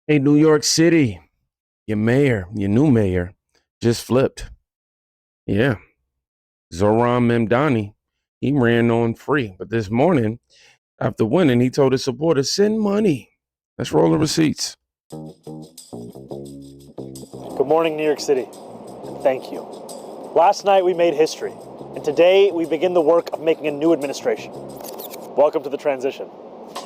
Hey, New York City, your new mayor, just flipped. Yeah, Zohran Mamdani, he ran on free. But this morning, after winning, he told his supporters, send money. Let's roll the receipts. Good morning, New York City. Thank you. Last night we made history, and today we begin the work of making a new administration. Welcome to the transition.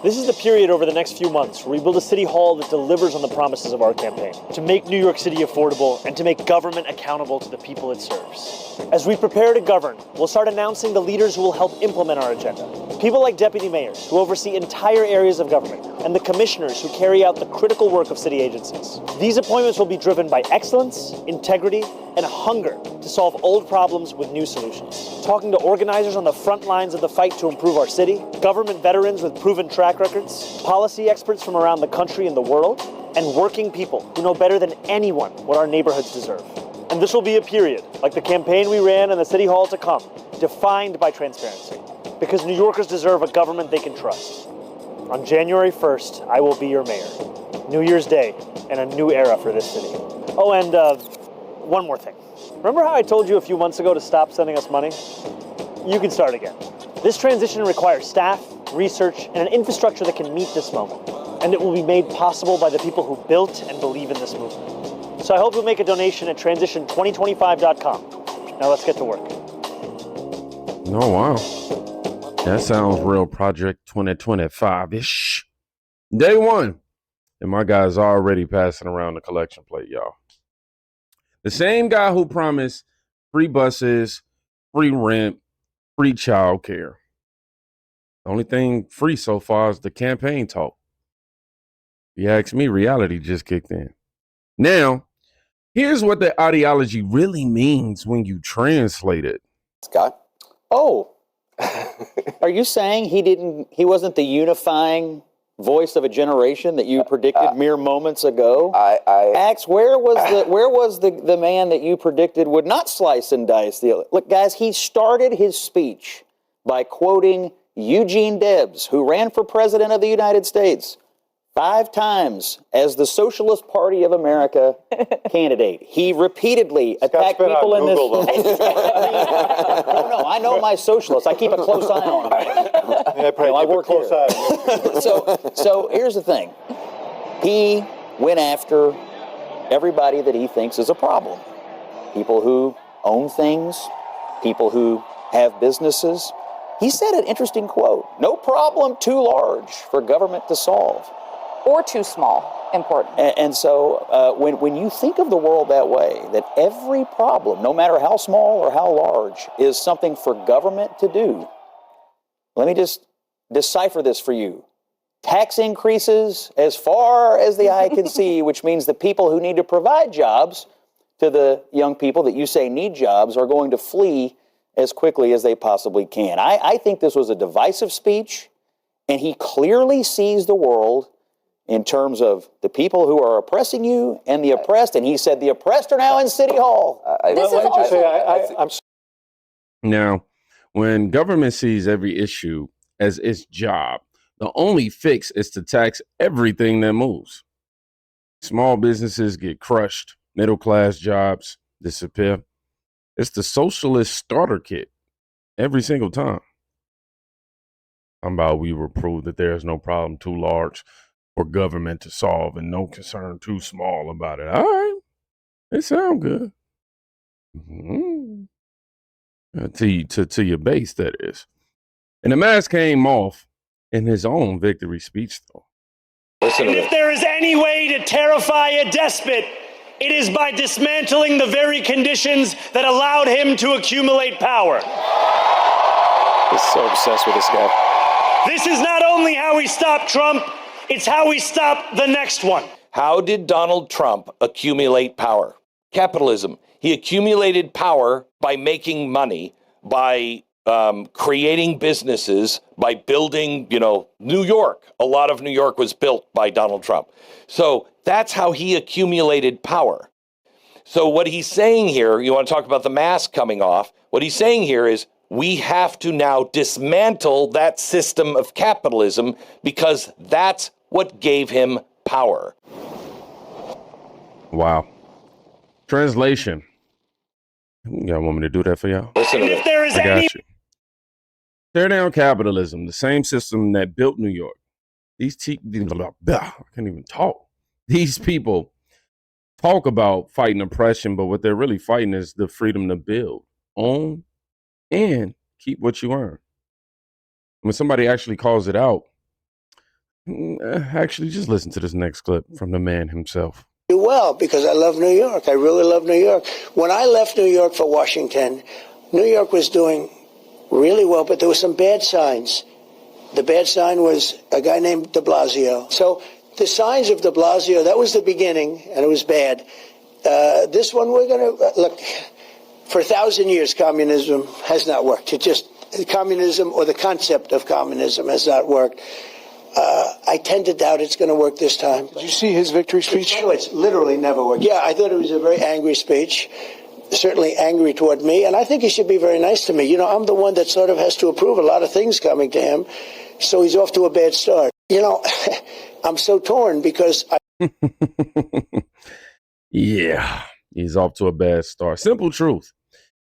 This is the period over the next few months where we build a city hall that delivers on the promises of our campaign, to make New York City affordable and to make government accountable to the people it serves. As we prepare to govern, we'll start announcing the leaders who will help implement our agenda. People like deputy mayors who oversee entire areas of government and the commissioners who carry out the critical work of city agencies. These appointments will be driven by excellence, integrity, and hunger to solve old problems with new solutions. Talking to organizers on the front lines of the fight to improve our city, government veterans with proven track records, policy experts from around the country and the world, and working people who know better than anyone what our neighborhoods deserve. And this will be a period, like the campaign we ran and the city hall to come, defined by transparency. Because New Yorkers deserve a government they can trust. On January 1st, I will be your mayor. New Year's Day and a new era for this city. Oh, and one more thing. Remember how I told you a few months ago to stop sending us money? You can start again. This transition requires staff, research, and an infrastructure that can meet this moment. And it will be made possible by the people who built and believe in this movement. So I hope you'll make a donation at transition2025.com. Now let's get to work. Oh, wow. That sounds real Project 2025-ish. Day one. And my guy's already passing around the collection plate, y'all. The same guy who promised free buses, free rent, free childcare. The only thing free so far is the campaign talk. If you ask me, reality just kicked in. Now, here's what the ideology really means when you translate it. Scott? Oh, are you saying he wasn't the unifying voice of a generation that you predicted mere moments ago? Axe, where was the man that you predicted would not slice and dice the? Look, guys, he started his speech by quoting Eugene Debs, who ran for president of the United No. 5 times as the Socialist Party of America candidate. He repeatedly attacked people in this. No, I know my socialists. I keep a close eye on them. Yeah, I work close eye. So here's the thing. He went after everybody that he thinks is a problem. People who own things, people who have businesses. He said an interesting quote: "No problem too large for government to solve." Or too small, important. And so when you think of the world that way, that every problem, no matter how small or how large, is something for government to do, let me just decipher this for you. Tax increases as far as the eye can see, which means the people who need to provide jobs to the young people that you say need jobs are going to flee as quickly as they possibly can. I think this was a divisive speech, and he clearly sees the world in terms of the people who are oppressing you and the oppressed. And he said the oppressed are now in City Hall. Now, when government sees every issue as its job, the only fix is to tax everything that moves. Small businesses get crushed. Middle-class jobs disappear. It's the socialist starter kit every single time. I'm about we will prove that there is no problem too large for government to solve and no concern too small about it. All right. It sounds good. Mm-hmm. To your base, that is. And the mask came off in his own victory speech, though. And if there is any way to terrify a despot, it is by dismantling the very conditions that allowed him to accumulate power. I'm so obsessed with this guy. This is not only how we stop Trump, it's how we stop the next one. How did Donald Trump accumulate power? Capitalism. He accumulated power by making money, by creating businesses, by building, New York. A lot of New York was built by Donald Trump. So that's how he accumulated power. So what he's saying here, you want to talk about the mask coming off, what he's saying here is we have to now dismantle that system of capitalism because that's what gave him power. Wow. Translation. Y'all want me to do that for y'all? Listen to If this. there is I any got you. Tear down capitalism, the same system that built New York. I can't even talk. These people talk about fighting oppression, but what they're really fighting is the freedom to build, own, and keep what you earn. When somebody actually calls it out, actually just listen to this next clip from the man himself. Do well because I love New York. I really love New York. When I left New York for Washington, New York was doing really well, but there were some bad signs. The bad sign was a guy named de Blasio. So the signs of de Blasio, that was the beginning, and it was bad. This one, we're going to look. For 1,000 years, communism has not worked. Communism, or the concept of communism, has not worked. I tend to doubt it's going to work this time. Did you see his victory speech? It's literally never worked. Yeah, I thought it was a very angry speech, certainly angry toward me, and I think he should be very nice to me. You know, I'm the one that sort of has to approve a lot of things coming to him, so he's off to a bad start. You know, I'm so torn because Yeah, he's off to a bad start. Simple truth.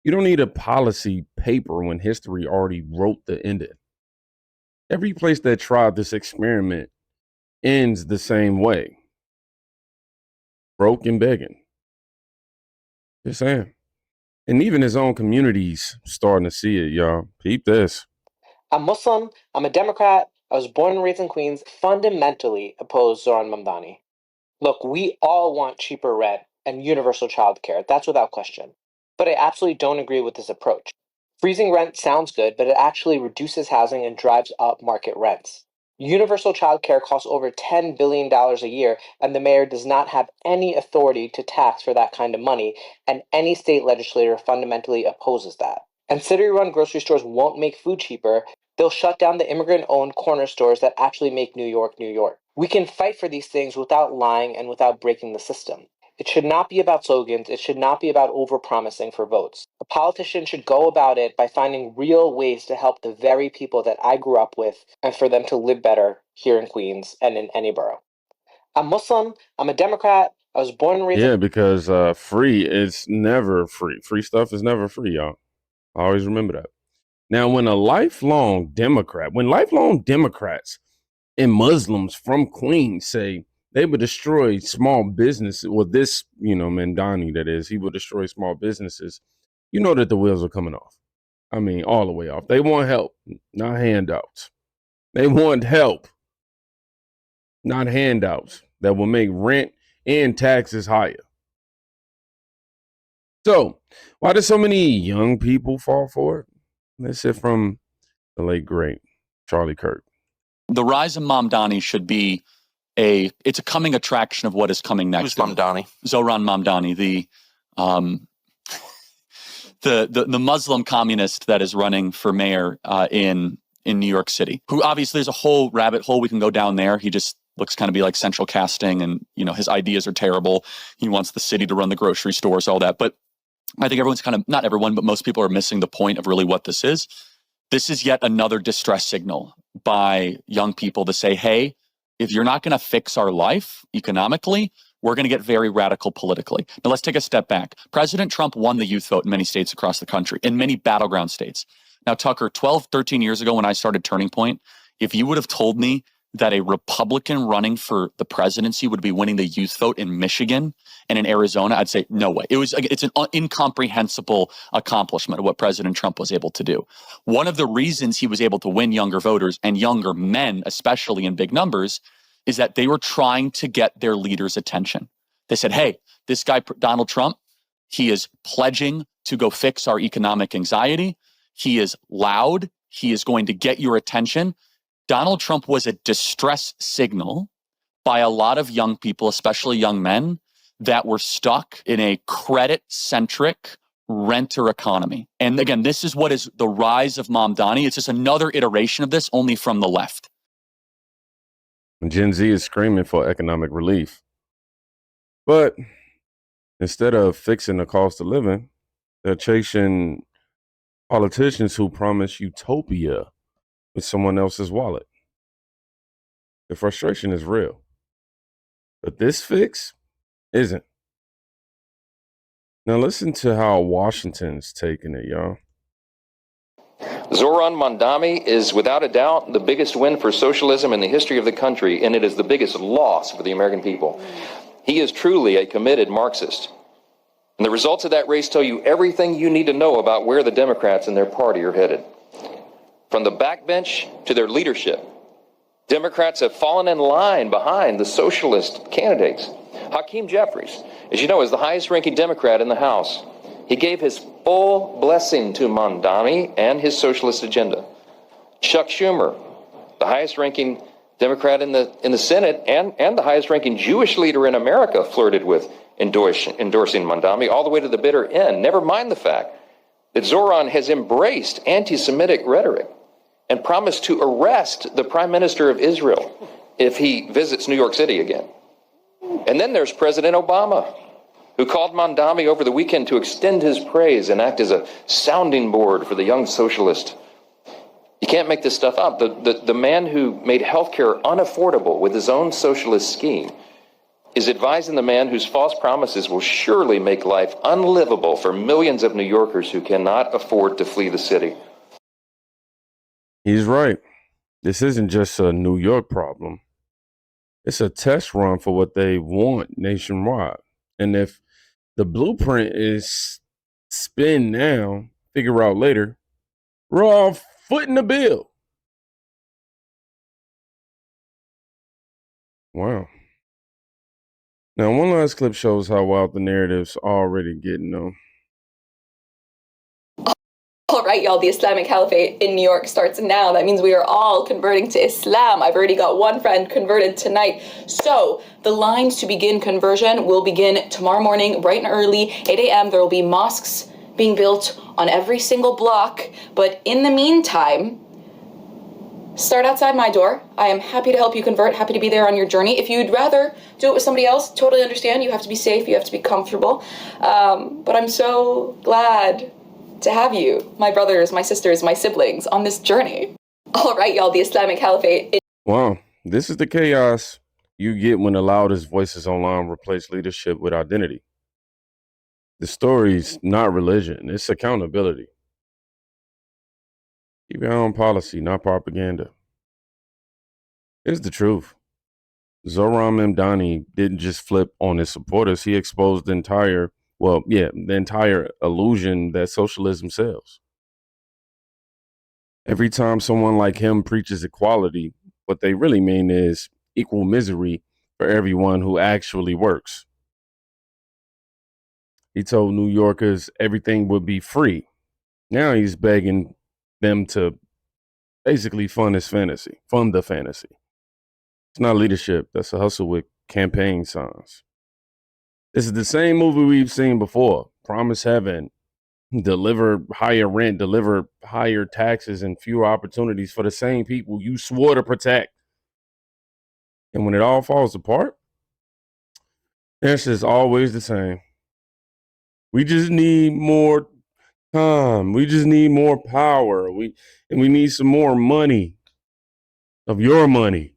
You don't need a policy paper when history already wrote the ending. Every place that tried this experiment ends the same way. Broke and begging. Just saying. And even his own community's starting to see it, y'all. Peep this. I'm Muslim, I'm a Democrat, I was born and raised in Queens, fundamentally oppose Zohran Mamdani. Look, we all want cheaper rent and universal childcare, that's without question. But I absolutely don't agree with this approach. Freezing rent sounds good, but it actually reduces housing and drives up market rents. Universal childcare costs over $10 billion a year, and the mayor does not have any authority to tax for that kind of money, and any state legislator fundamentally opposes that. And city-run grocery stores won't make food cheaper. They'll shut down the immigrant-owned corner stores that actually make New York, New York. We can fight for these things without lying and without breaking the system. It should not be about slogans. It should not be about overpromising for votes. A politician should go about it by finding real ways to help the very people that I grew up with and for them to live better here in Queens and in any borough. I'm Muslim. I'm a Democrat. I was born and raised. Yeah, because free is never free. Free stuff is never free, y'all. Always remember that. Now, when lifelong Democrats and Muslims from Queens say they would destroy small businesses, well, this, Mamdani, that is, he would destroy small businesses, you know that the wheels are coming off. I mean, all the way off. They want help, not handouts. They want help, not handouts that will make rent and taxes higher. So, why do so many young people fall for it? Let's hear from the late, great Charlie Kirk. The rise of Mamdani should be it's a coming attraction of what is coming next. Who's Mamdani? Zohran Mamdani, the Muslim communist that is running for mayor in New York City, who obviously there's a whole rabbit hole we can go down there. He just looks kind of be like central casting, and his ideas are terrible. He wants the city to run the grocery stores, all that. But I think everyone's not everyone, but most people are missing the point of really what this is. This is yet another distress signal by young people to say, hey, if you're not going to fix our life economically, we're going to get very radical politically. Now, let's take a step back. President Trump won the youth vote in many states across the country, in many battleground states. Now, Tucker, 12, 13 years ago when I started Turning Point, if you would have told me that a Republican running for the presidency would be winning the youth vote in Michigan and in Arizona, I'd say, no way. It's an incomprehensible accomplishment of what President Trump was able to do. One of the reasons he was able to win younger voters and younger men, especially in big numbers, is that they were trying to get their leaders' attention. They said, hey, this guy, Donald Trump, he is pledging to go fix our economic anxiety. He is loud. He is going to get your attention. Donald Trump was a distress signal by a lot of young people, especially young men, that were stuck in a credit-centric renter economy. And again, this is what is the rise of Mamdani. It's just another iteration of this, only from the left. Gen Z is screaming for economic relief. But instead of fixing the cost of living, they're chasing politicians who promise utopia with someone else's wallet. The frustration is real. But this fix isn't. Now listen to how Washington's taking it, y'all. Zohran Mamdani is without a doubt the biggest win for socialism in the history of the country, and it is the biggest loss for the American people. He is truly a committed Marxist. And the results of that race tell you everything you need to know about where the Democrats and their party are headed. From the backbench to their leadership, Democrats have fallen in line behind the socialist candidates. Hakeem Jeffries, as you know, is the highest-ranking Democrat in the House. He gave his full blessing to Mamdani and his socialist agenda. Chuck Schumer, the highest-ranking Democrat in the Senate and the highest-ranking Jewish leader in America, flirted with endorsing Mamdani all the way to the bitter end. Never mind the fact that Zohran has embraced anti-Semitic rhetoric and promised to arrest the Prime Minister of Israel if he visits New York City again. And then there's President Obama, who called Mamdani over the weekend to extend his praise and act as a sounding board for the young socialist. You can't make this stuff up. The man who made healthcare unaffordable with his own socialist scheme is advising the man whose false promises will surely make life unlivable for millions of New Yorkers who cannot afford to flee the city. He's right. This isn't just a New York problem. It's a test run for what they want nationwide. And if the blueprint is spin now, figure out later, we're all footing the bill. Wow. Now, one last clip shows how wild the narrative's already getting, though. All right, y'all, the Islamic Caliphate in New York starts now. That means we are all converting to Islam. I've already got one friend converted tonight. So the lines to begin conversion will begin tomorrow morning, bright and early, 8 a.m. There will be mosques being built on every single block. But in the meantime, start outside my door. I am happy to help you convert, happy to be there on your journey. If you'd rather do it with somebody else, totally understand. You have to be safe, you have to be comfortable. But I'm so glad to have you, my brothers, my sisters, my siblings, on this journey. All right, y'all, the Islamic Caliphate. Wow, this is the chaos you get when the loudest voices online replace leadership with identity. The story's not religion, it's accountability. Keep your own policy, not propaganda. Here's the truth. Zohran Mamdani didn't just flip on his supporters, he exposed the entire illusion that socialism sells. Every time someone like him preaches equality, what they really mean is equal misery for everyone who actually works. He told New Yorkers everything would be free. Now he's begging them to basically fund the fantasy. It's not leadership. That's a hustle with campaign signs. This is the same movie we've seen before. Promise heaven, deliver higher rent, deliver higher taxes and fewer opportunities for the same people you swore to protect. And when it all falls apart, the answer is always the same. We just need more time. We just need more power. We need some more money of your money.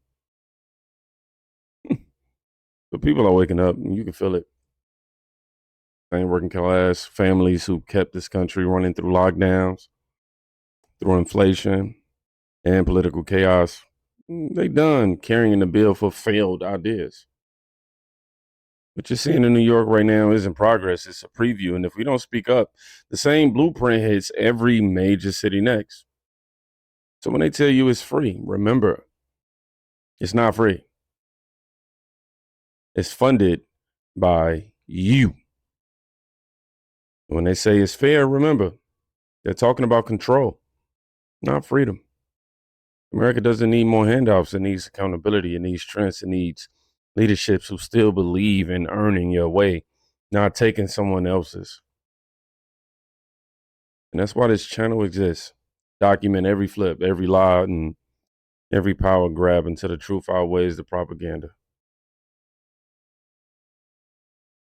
But people are waking up and you can feel it. Same working class families who kept this country running through lockdowns, through inflation and political chaos. They done carrying the bill for failed ideas. What you're seeing in New York right now isn't progress, it's a preview. And if we don't speak up, the same blueprint hits every major city next. So when they tell you it's free, remember, it's not free. It's funded by you. When they say it's fair, remember, they're talking about control, not freedom. America doesn't need more handouts. It needs accountability. It needs strength. It needs leaderships who still believe in earning your way, not taking someone else's. And that's why this channel exists. Document every flip, every lie, and every power grab until the truth outweighs the propaganda.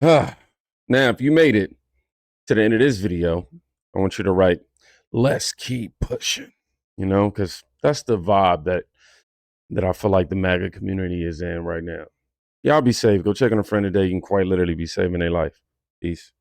Now, if you made it to the end of this video, I want you to write, let's keep pushing, because that's the vibe that I feel like the MAGA community is in right now. Y'all be safe. Go check on a friend today. You can quite literally be saving their life. Peace.